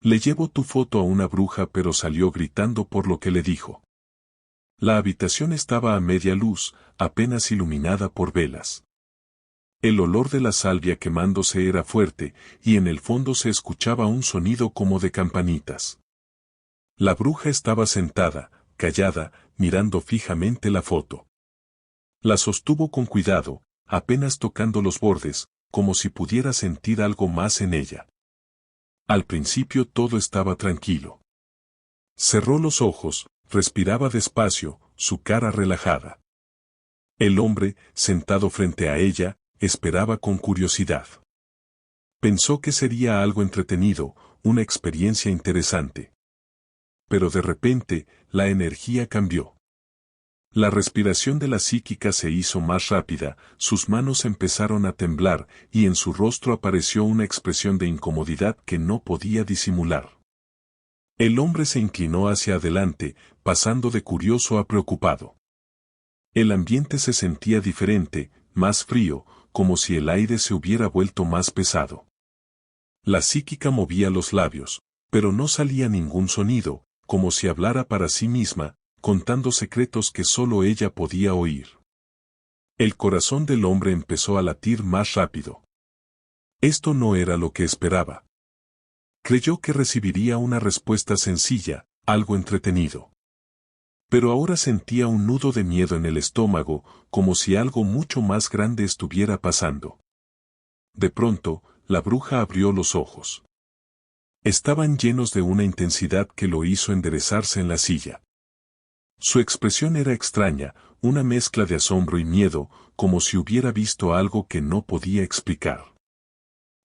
Le llevo tu foto a una bruja, pero salió gritando por lo que le dijo. La habitación estaba a media luz, apenas iluminada por velas. El olor de la salvia quemándose era fuerte, y en el fondo se escuchaba un sonido como de campanitas. La bruja estaba sentada, callada, mirando fijamente la foto. La sostuvo con cuidado, apenas tocando los bordes, como si pudiera sentir algo más en ella. Al principio todo estaba tranquilo. Cerró los ojos, respiraba despacio, su cara relajada. El hombre, sentado frente a ella, esperaba con curiosidad. Pensó que sería algo entretenido, una experiencia interesante. Pero de repente, la energía cambió. La respiración de la psíquica se hizo más rápida, sus manos empezaron a temblar, y en su rostro apareció una expresión de incomodidad que no podía disimular. El hombre se inclinó hacia adelante, pasando de curioso a preocupado. El ambiente se sentía diferente, más frío, como si el aire se hubiera vuelto más pesado. La psíquica movía los labios, pero no salía ningún sonido, como si hablara para sí misma, contando secretos que solo ella podía oír. El corazón del hombre empezó a latir más rápido. Esto no era lo que esperaba. Creyó que recibiría una respuesta sencilla, algo entretenido. Pero ahora sentía un nudo de miedo en el estómago, como si algo mucho más grande estuviera pasando. De pronto, la bruja abrió los ojos. Estaban llenos de una intensidad que lo hizo enderezarse en la silla. Su expresión era extraña, una mezcla de asombro y miedo, como si hubiera visto algo que no podía explicar.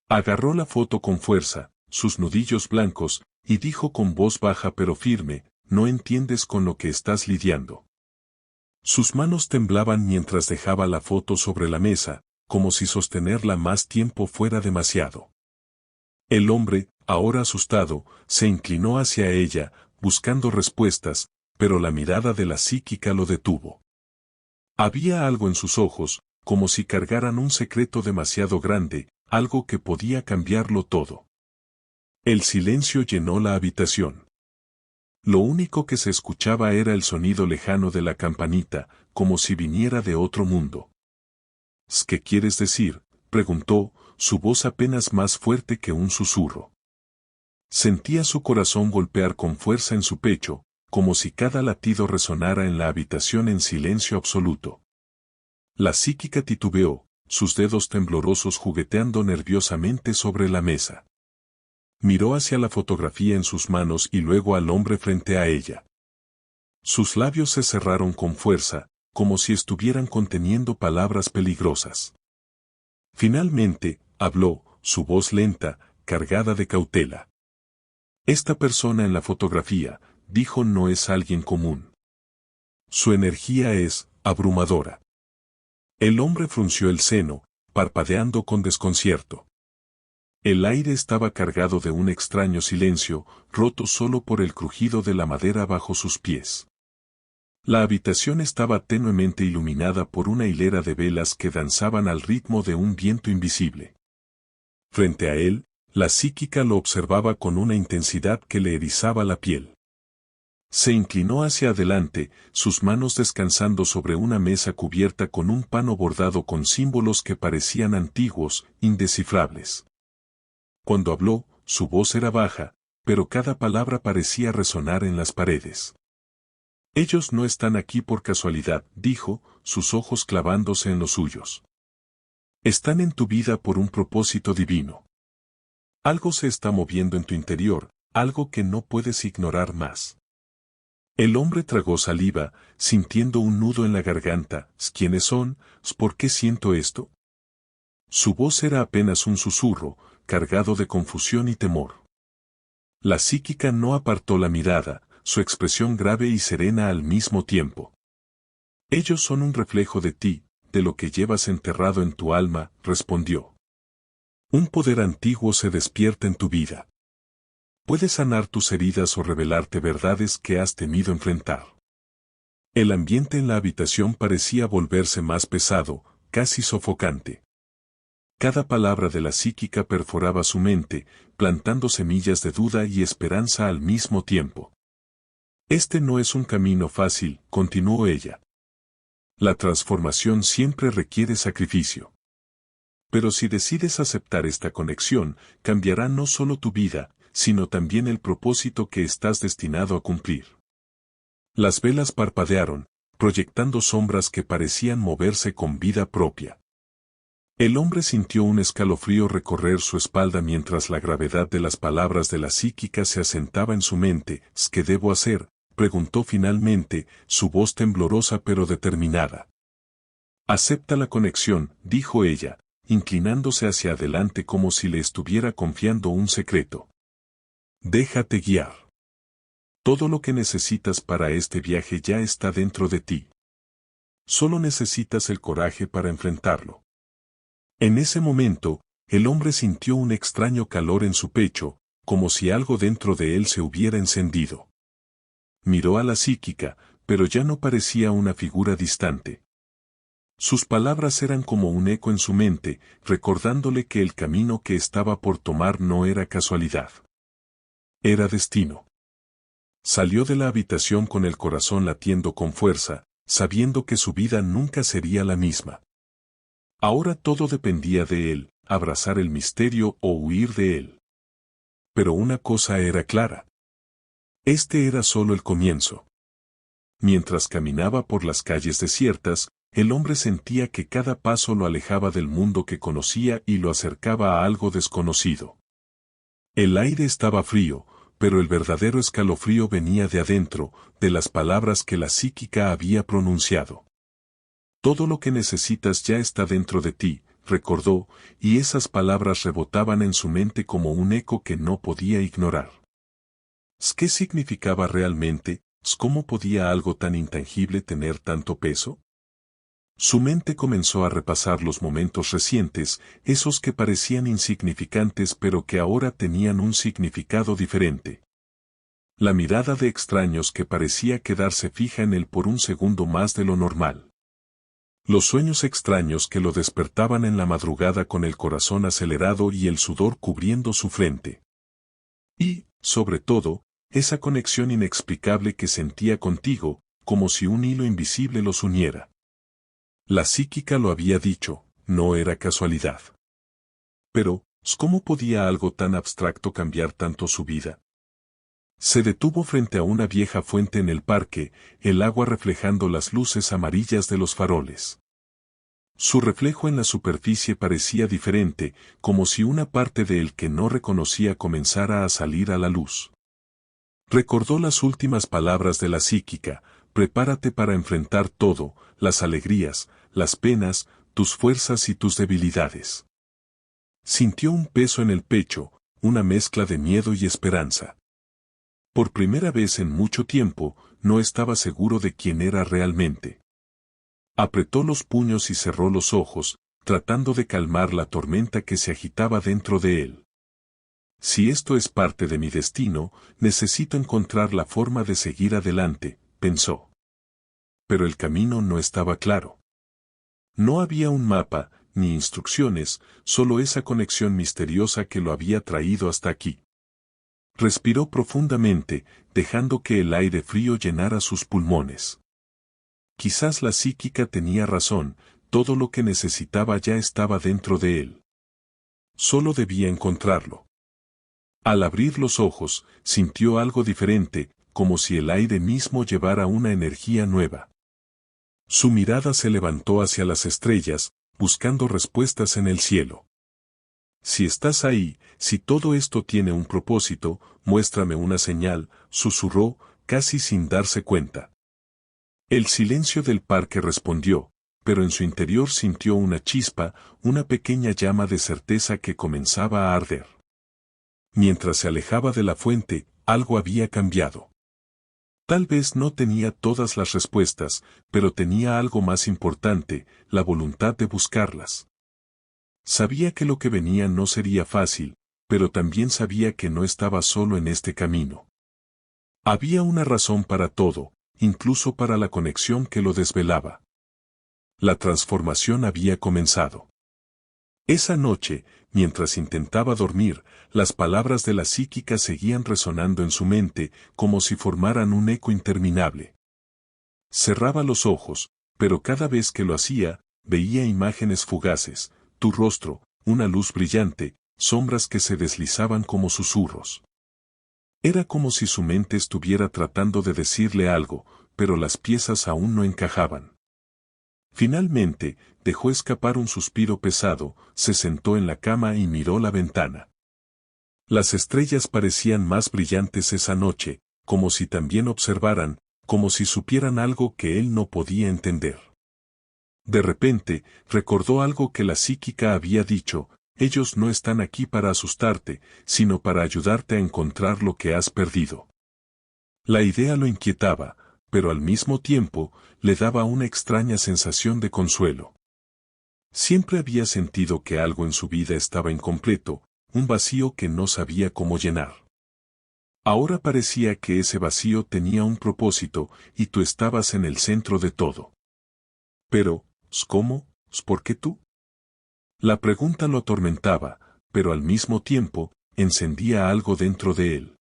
Agarró la foto con fuerza, sus nudillos blancos, y dijo con voz baja pero firme, «No entiendes con lo que estás lidiando». Sus manos temblaban mientras dejaba la foto sobre la mesa, como si sostenerla más tiempo fuera demasiado. El hombre, ahora asustado, se inclinó hacia ella, buscando respuestas, pero la mirada de la psíquica lo detuvo. Había algo en sus ojos, como si cargaran un secreto demasiado grande, algo que podía cambiarlo todo. El silencio llenó la habitación. Lo único que se escuchaba era el sonido lejano de la campanita, como si viniera de otro mundo. «¿Qué quieres decir?», preguntó, su voz apenas más fuerte que un susurro. Sentía su corazón golpear con fuerza en su pecho, como si cada latido resonara en la habitación en silencio absoluto. La psíquica titubeó, sus dedos temblorosos jugueteando nerviosamente sobre la mesa. Miró hacia la fotografía en sus manos y luego al hombre frente a ella. Sus labios se cerraron con fuerza, como si estuvieran conteniendo palabras peligrosas. Finalmente, habló, su voz lenta, cargada de cautela. «Esta persona en la fotografía», dijo, «no es alguien común. Su energía es abrumadora». El hombre frunció el ceno, parpadeando con desconcierto. El aire estaba cargado de un extraño silencio, roto solo por el crujido de la madera bajo sus pies. La habitación estaba tenuemente iluminada por una hilera de velas que danzaban al ritmo de un viento invisible. Frente a él, la psíquica lo observaba con una intensidad que le erizaba la piel. Se inclinó hacia adelante, sus manos descansando sobre una mesa cubierta con un pano bordado con símbolos que parecían antiguos, indescifrables. Cuando habló, su voz era baja, pero cada palabra parecía resonar en las paredes. «Ellos no están aquí por casualidad», dijo, sus ojos clavándose en los suyos. «Están en tu vida por un propósito divino. Algo se está moviendo en tu interior, algo que no puedes ignorar más». El hombre tragó saliva, sintiendo un nudo en la garganta. «¿Quiénes son? ¿Por qué siento esto?». Su voz era apenas un susurro, cargado de confusión y temor. La psíquica no apartó la mirada, su expresión grave y serena al mismo tiempo. «Ellos son un reflejo de ti, de lo que llevas enterrado en tu alma», respondió. «Un poder antiguo se despierta en tu vida. Puede sanar tus heridas o revelarte verdades que has temido enfrentar». El ambiente en la habitación parecía volverse más pesado, casi sofocante. Cada palabra de la psíquica perforaba su mente, plantando semillas de duda y esperanza al mismo tiempo. Este no es un camino fácil, continuó ella. La transformación siempre requiere sacrificio. Pero si decides aceptar esta conexión, cambiará no solo tu vida, sino también el propósito que estás destinado a cumplir. Las velas parpadearon, proyectando sombras que parecían moverse con vida propia. El hombre sintió un escalofrío recorrer su espalda mientras la gravedad de las palabras de la psíquica se asentaba en su mente. ¿Qué debo hacer?, preguntó finalmente, su voz temblorosa pero determinada. Acepta la conexión, dijo ella, inclinándose hacia adelante como si le estuviera confiando un secreto. Déjate guiar. Todo lo que necesitas para este viaje ya está dentro de ti. Solo necesitas el coraje para enfrentarlo. En ese momento, el hombre sintió un extraño calor en su pecho, como si algo dentro de él se hubiera encendido. Miró a la psíquica, pero ya no parecía una figura distante. Sus palabras eran como un eco en su mente, recordándole que el camino que estaba por tomar no era casualidad. Era destino. Salió de la habitación con el corazón latiendo con fuerza, sabiendo que su vida nunca sería la misma. Ahora todo dependía de él, abrazar el misterio o huir de él. Pero una cosa era clara. Este era solo el comienzo. Mientras caminaba por las calles desiertas, el hombre sentía que cada paso lo alejaba del mundo que conocía y lo acercaba a algo desconocido. El aire estaba frío, pero el verdadero escalofrío venía de adentro, de las palabras que la psíquica había pronunciado. Todo lo que necesitas ya está dentro de ti, recordó, y esas palabras rebotaban en su mente como un eco que no podía ignorar. ¿Qué significaba realmente? ¿Cómo podía algo tan intangible tener tanto peso? Su mente comenzó a repasar los momentos recientes, esos que parecían insignificantes pero que ahora tenían un significado diferente. La mirada de extraños que parecía quedarse fija en él por un segundo más de lo normal. Los sueños extraños que lo despertaban en la madrugada con el corazón acelerado y el sudor cubriendo su frente. Y, sobre todo, esa conexión inexplicable que sentía contigo, como si un hilo invisible los uniera. La psíquica lo había dicho, no era casualidad. Pero, ¿cómo podía algo tan abstracto cambiar tanto su vida? Se detuvo frente a una vieja fuente en el parque, el agua reflejando las luces amarillas de los faroles. Su reflejo en la superficie parecía diferente, como si una parte de él que no reconocía comenzara a salir a la luz. Recordó las últimas palabras de la psíquica: prepárate para enfrentar todo, las alegrías, las penas, tus fuerzas y tus debilidades. Sintió un peso en el pecho, una mezcla de miedo y esperanza. Por primera vez en mucho tiempo, no estaba seguro de quién era realmente. Apretó los puños y cerró los ojos, tratando de calmar la tormenta que se agitaba dentro de él. Si esto es parte de mi destino, necesito encontrar la forma de seguir adelante, pensó. Pero el camino no estaba claro. No había un mapa, ni instrucciones, solo esa conexión misteriosa que lo había traído hasta aquí. Respiró profundamente, dejando que el aire frío llenara sus pulmones. Quizás la psíquica tenía razón, todo lo que necesitaba ya estaba dentro de él. Solo debía encontrarlo. Al abrir los ojos, sintió algo diferente, como si el aire mismo llevara una energía nueva. Su mirada se levantó hacia las estrellas, buscando respuestas en el cielo. Si estás ahí, si todo esto tiene un propósito, muéstrame una señal, susurró, casi sin darse cuenta. El silencio del parque respondió, pero en su interior sintió una chispa, una pequeña llama de certeza que comenzaba a arder. Mientras se alejaba de la fuente, algo había cambiado. Tal vez no tenía todas las respuestas, pero tenía algo más importante, la voluntad de buscarlas. Sabía que lo que venía no sería fácil, pero también sabía que no estaba solo en este camino. Había una razón para todo, incluso para la conexión que lo desvelaba. La transformación había comenzado. Esa noche, mientras intentaba dormir, las palabras de la psíquica seguían resonando en su mente, como si formaran un eco interminable. Cerraba los ojos, pero cada vez que lo hacía, veía imágenes fugaces, tu rostro, una luz brillante, sombras que se deslizaban como susurros. Era como si su mente estuviera tratando de decirle algo, pero las piezas aún no encajaban. Finalmente, dejó escapar un suspiro pesado, se sentó en la cama y miró la ventana. Las estrellas parecían más brillantes esa noche, como si también observaran, como si supieran algo que él no podía entender. De repente, recordó algo que la psíquica había dicho: ellos no están aquí para asustarte, sino para ayudarte a encontrar lo que has perdido. La idea lo inquietaba, pero al mismo tiempo, le daba una extraña sensación de consuelo. Siempre había sentido que algo en su vida estaba incompleto, un vacío que no sabía cómo llenar. Ahora parecía que ese vacío tenía un propósito, y tú estabas en el centro de todo. Pero, ¿cómo? ¿Por qué tú? La pregunta lo atormentaba, pero al mismo tiempo, encendía algo dentro de él.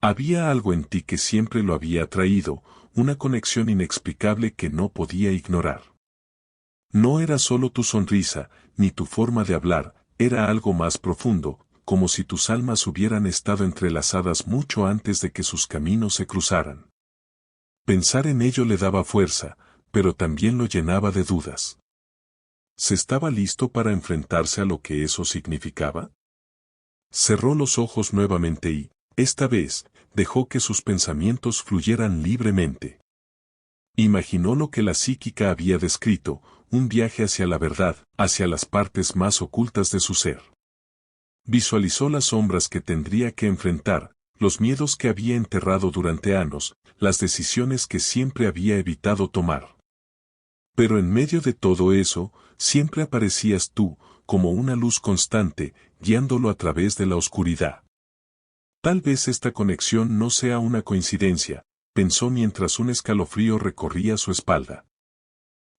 Había algo en ti que siempre lo había atraído, una conexión inexplicable que no podía ignorar. No era solo tu sonrisa, ni tu forma de hablar, era algo más profundo, como si tus almas hubieran estado entrelazadas mucho antes de que sus caminos se cruzaran. Pensar en ello le daba fuerza, pero también lo llenaba de dudas. ¿Se estaba listo para enfrentarse a lo que eso significaba? Cerró los ojos nuevamente y, esta vez, dejó que sus pensamientos fluyeran libremente. Imaginó lo que la psíquica había descrito, un viaje hacia la verdad, hacia las partes más ocultas de su ser. Visualizó las sombras que tendría que enfrentar, los miedos que había enterrado durante años, las decisiones que siempre había evitado tomar. Pero en medio de todo eso, siempre aparecías tú, como una luz constante, guiándolo a través de la oscuridad. Tal vez esta conexión no sea una coincidencia, pensó mientras un escalofrío recorría su espalda.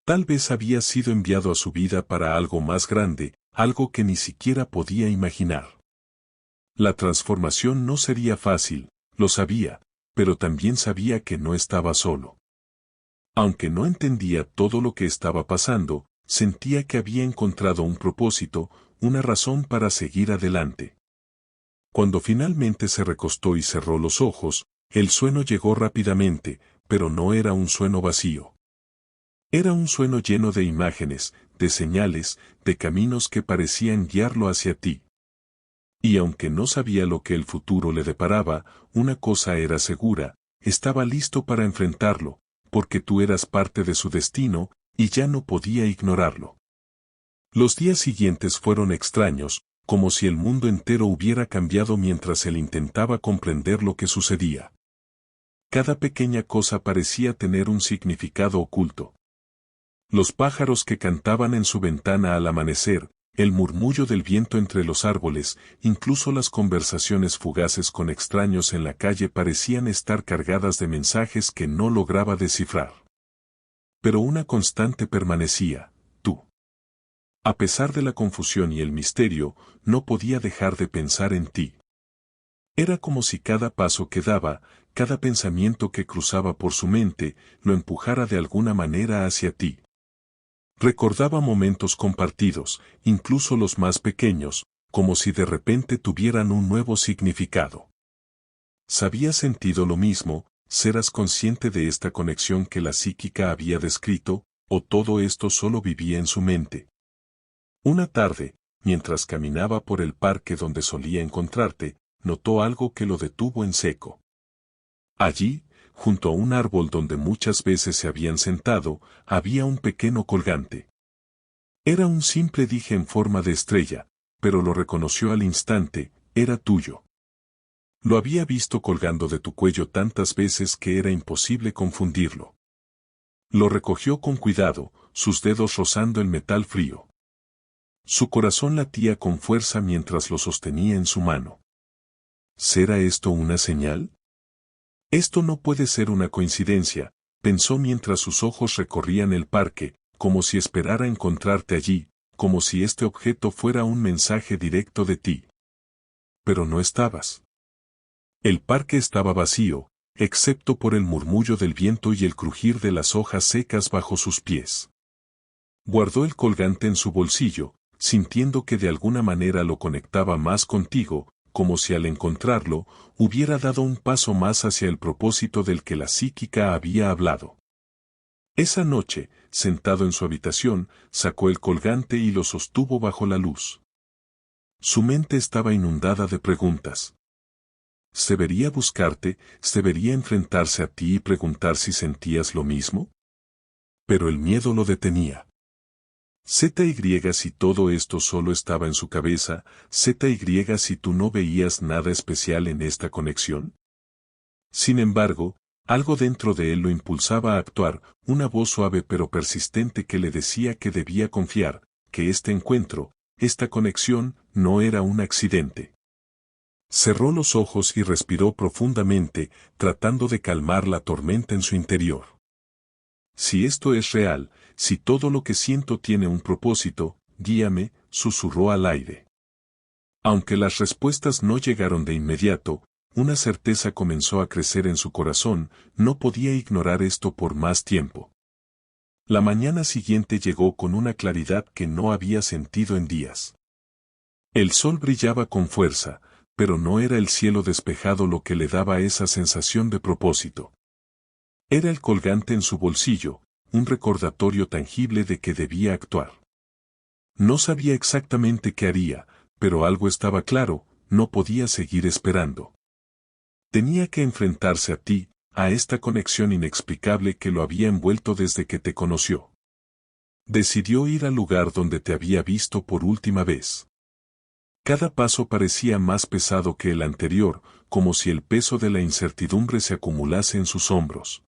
Tal vez había sido enviado a su vida para algo más grande, algo que ni siquiera podía imaginar. La transformación no sería fácil, lo sabía, pero también sabía que no estaba solo. Aunque no entendía todo lo que estaba pasando, sentía que había encontrado un propósito, una razón para seguir adelante. Cuando finalmente se recostó y cerró los ojos, el sueño llegó rápidamente, pero no era un sueño vacío. Era un sueño lleno de imágenes, de señales, de caminos que parecían guiarlo hacia ti. Y aunque no sabía lo que el futuro le deparaba, una cosa era segura, estaba listo para enfrentarlo, porque tú eras parte de su destino, y ya no podía ignorarlo. Los días siguientes fueron extraños, como si el mundo entero hubiera cambiado mientras él intentaba comprender lo que sucedía. Cada pequeña cosa parecía tener un significado oculto. Los pájaros que cantaban en su ventana al amanecer, el murmullo del viento entre los árboles, incluso las conversaciones fugaces con extraños en la calle parecían estar cargadas de mensajes que no lograba descifrar. Pero una constante permanecía: tú. A pesar de la confusión y el misterio, no podía dejar de pensar en ti. Era como si cada paso que daba, cada pensamiento que cruzaba por su mente, lo empujara de alguna manera hacia ti. Recordaba momentos compartidos, incluso los más pequeños, como si de repente tuvieran un nuevo significado. ¿Sabías sentido lo mismo? ¿Serás consciente de esta conexión que la psíquica había descrito, o todo esto solo vivía en su mente? Una tarde, mientras caminaba por el parque donde solía encontrarte, notó algo que lo detuvo en seco. Allí, junto a un árbol donde muchas veces se habían sentado, había un pequeño colgante. Era un simple dije en forma de estrella, pero lo reconoció al instante: era tuyo. Lo había visto colgando de tu cuello tantas veces que era imposible confundirlo. Lo recogió con cuidado, sus dedos rozando el metal frío. Su corazón latía con fuerza mientras lo sostenía en su mano. ¿Será esto una señal? Esto no puede ser una coincidencia, pensó mientras sus ojos recorrían el parque, como si esperara encontrarte allí, como si este objeto fuera un mensaje directo de ti. Pero no estabas. El parque estaba vacío, excepto por el murmullo del viento y el crujir de las hojas secas bajo sus pies. Guardó el colgante en su bolsillo, sintiendo que de alguna manera lo conectaba más contigo, como si al encontrarlo, hubiera dado un paso más hacia el propósito del que la psíquica había hablado. Esa noche, sentado en su habitación, sacó el colgante y lo sostuvo bajo la luz. Su mente estaba inundada de preguntas. ¿Se vería buscarte, se vería enfrentarse a ti y preguntar si sentías lo mismo? Pero el miedo lo detenía. ZY si todo esto solo estaba en su cabeza, ZY si tú no veías nada especial en esta conexión. Sin embargo, algo dentro de él lo impulsaba a actuar, una voz suave pero persistente que le decía que debía confiar, que este encuentro, esta conexión, no era un accidente. Cerró los ojos y respiró profundamente, tratando de calmar la tormenta en su interior. Si esto es real, si todo lo que siento tiene un propósito, guíame, susurró al aire. Aunque las respuestas no llegaron de inmediato, una certeza comenzó a crecer en su corazón, no podía ignorar esto por más tiempo. La mañana siguiente llegó con una claridad que no había sentido en días. El sol brillaba con fuerza, pero no era el cielo despejado lo que le daba esa sensación de propósito. Era el colgante en su bolsillo, un recordatorio tangible de que debía actuar. No sabía exactamente qué haría, pero algo estaba claro, no podía seguir esperando. Tenía que enfrentarse a ti, a esta conexión inexplicable que lo había envuelto desde que te conoció. Decidió ir al lugar donde te había visto por última vez. Cada paso parecía más pesado que el anterior, como si el peso de la incertidumbre se acumulase en sus hombros.